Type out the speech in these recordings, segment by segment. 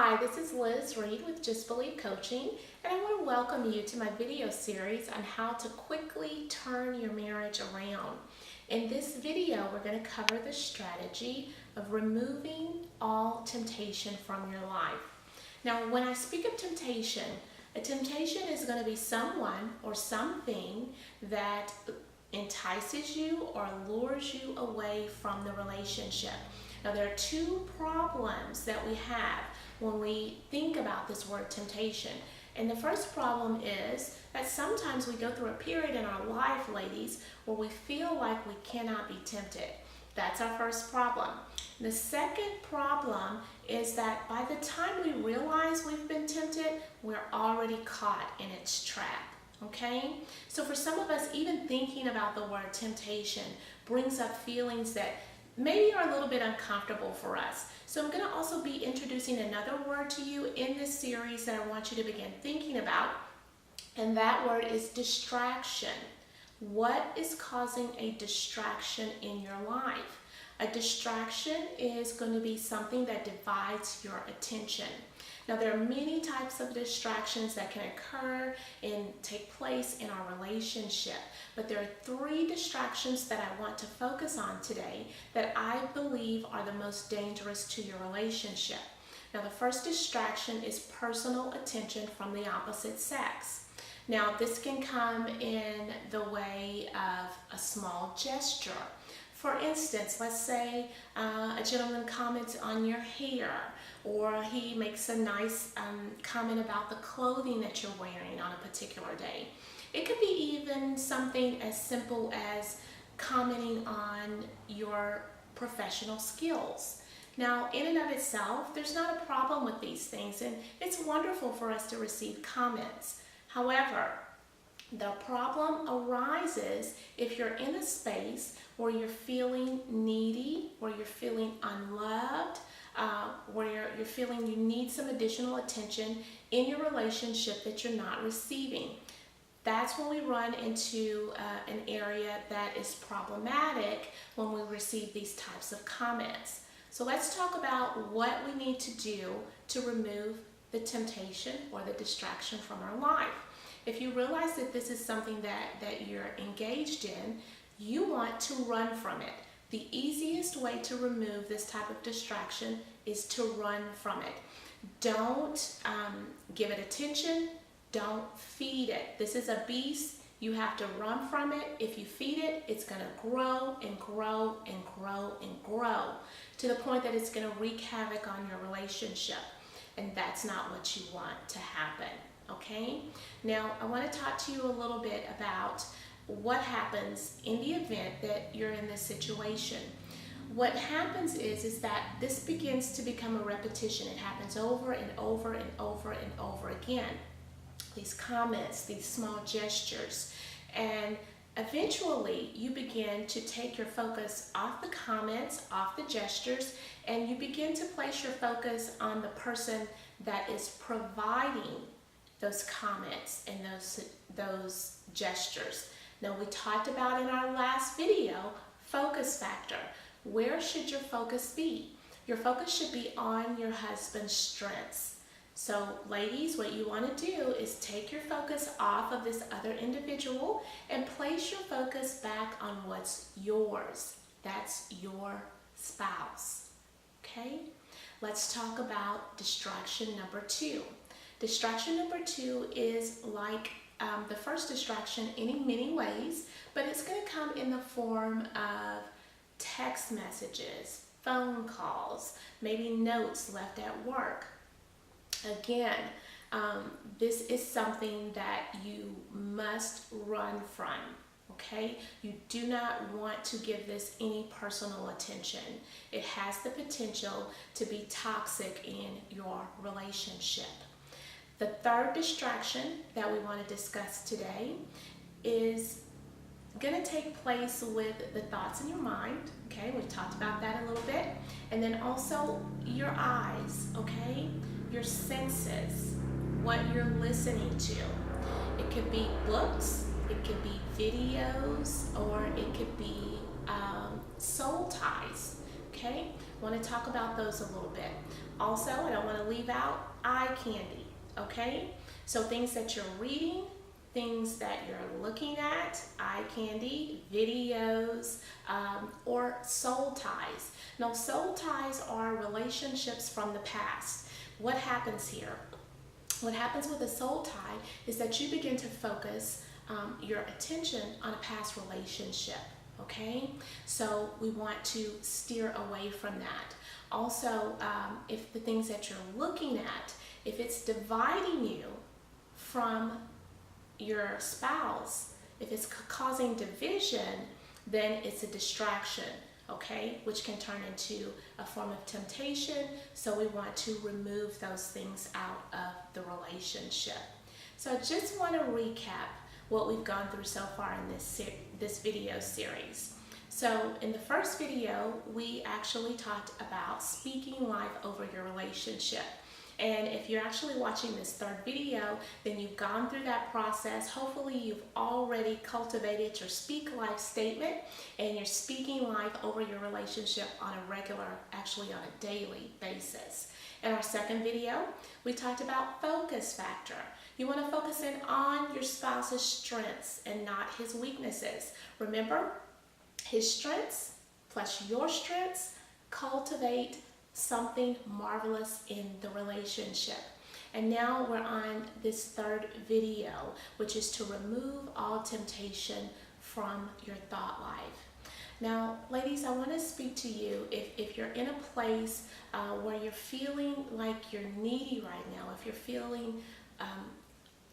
Hi, this is Liz Reed with Just Believe Coaching, and I want to welcome you to my video series on how to quickly turn your marriage around. In this video, we're going to cover the strategy of removing all temptation from your life. Now, when I speak of temptation, a temptation is going to be someone or something that entices you or lures you away from the relationship. Now, there are two problems that we have when we think about this word temptation. And the first problem is that sometimes we go through a period in our life, ladies, where we feel like we cannot be tempted. That's our first problem. The second problem is that by the time we realize we've been tempted, we're already caught in its trap. Okay? So for some of us, even thinking about the word temptation brings up feelings that maybe are a little bit uncomfortable for us. So I'm going to also be introducing another word to you in this series that I want you to begin thinking about, and that word is distraction. What is causing a distraction in your life? A distraction is going to be something that divides your attention. Now, there are many types of distractions that can occur and take place in our relationship, but there are three distractions that I want to focus on today that I believe are the most dangerous to your relationship. Now, the first distraction is personal attention from the opposite sex. Now, this can come in the way of a small gesture. For instance, let's say a gentleman comments on your hair, or he makes a nice comment about the clothing that you're wearing on a particular day. It could be even something as simple as commenting on your professional skills. Now, in and of itself, there's not a problem with these things, and it's wonderful for us to receive comments. However, the problem arises if you're in a space where you're feeling needy, where you're feeling unloved, where you're feeling you need some additional attention in your relationship that you're not receiving. That's when we run into an area that is problematic when we receive these types of comments. So let's talk about what we need to do to remove the temptation or the distraction from our life. If you realize that this is something that you're engaged in, you want to run from it. The easiest way to remove this type of distraction is to run from it. Don't give it attention. Don't feed it. This is a beast. You have to run from it. If you feed it, it's going to grow and grow and grow and grow to the point that it's going to wreak havoc on your relationship. And that's not what you want to happen. Okay? Now, I want to talk to you a little bit about what happens in the event that you're in this situation. What happens is that this begins to become a repetition. It happens over and over and over and over again. These comments, these small gestures, and eventually you begin to take your focus off the comments, off the gestures, and you begin to place your focus on the person that is providing those comments and those gestures. Now, we talked about in our last video, focus factor. Where should your focus be? Your focus should be on your husband's strengths. So, ladies, what you want to do is take your focus off of this other individual and place your focus back on what's yours. That's your spouse. Okay? Let's talk about distraction number two. Distraction number two is like the first distraction in many ways, but it's going to come in the form of text messages, phone calls, maybe notes left at work. Again, this is something that you must run from, okay? You do not want to give this any personal attention. It has the potential to be toxic in your relationship. The third distraction that we want to discuss today is going to take place with the thoughts in your mind, okay? We've talked about that a little bit. And then also your eyes, okay? Your senses, what you're listening to. It could be books, it could be videos, or it could be soul ties, Okay, I want to talk about those a little bit. Also, I don't want to leave out eye candy. Okay, so things that you're reading, things that you're looking at, eye candy, videos, or soul ties. Now, soul ties are relationships from the past. What happens here? What happens with a soul tie is that you begin to focus your attention on a past relationship. Okay, so we want to steer away from that. Also, if the things that you're looking at, if it's dividing you from your spouse, if it's causing division, then it's a distraction, okay, which can turn into a form of temptation. So we want to remove those things out of the relationship. So I just want to recap what we've gone through so far in this video series. So in the first video, we actually talked about speaking life over your relationship. And if you're actually watching this third video, then you've gone through that process. Hopefully you've already cultivated your speak life statement and you're speaking life over your relationship on a regular, actually on a daily basis. In our second video, we talked about focus factor. You want to focus in on your spouse's strengths and not his weaknesses. Remember, his strengths plus your strengths cultivate something marvelous in the relationship. And now we're on this third video, which is to remove all temptation from your thought life. Now, ladies, I want to speak to you if you're in a place where you're feeling like you're needy right now, if you're feeling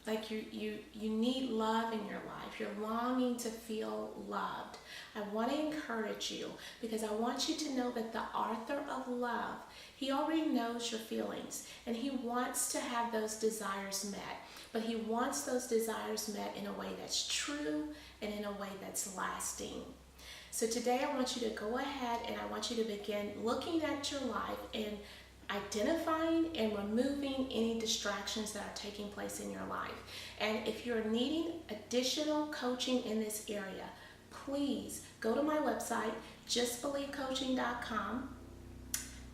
like you need love in your life, you're longing to feel loved. I want to encourage you because I want you to know that the author of love, he already knows your feelings and he wants to have those desires met, but he wants those desires met in a way that's true and in a way that's lasting. So today I want you to go ahead and I want you to begin looking at your life and identifying and removing any distractions that are taking place in your life. And if you're needing additional coaching in this area, please go to my website, justbelievecoaching.com.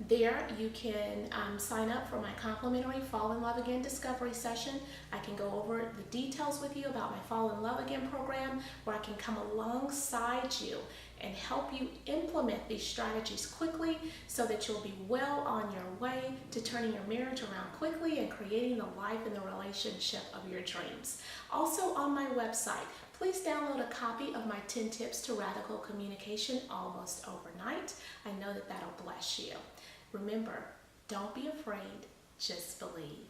There you can sign up for my complimentary Fall in Love Again discovery session. I can go over the details with you about my Fall in Love Again program, where I can come alongside you and help you implement these strategies quickly so that you'll be well on your way to turning your marriage around quickly and creating the life and the relationship of your dreams. Also on my website, please download a copy of my 10 Tips to Radical Communication almost overnight. I know that that'll bless you. Remember, don't be afraid, just believe.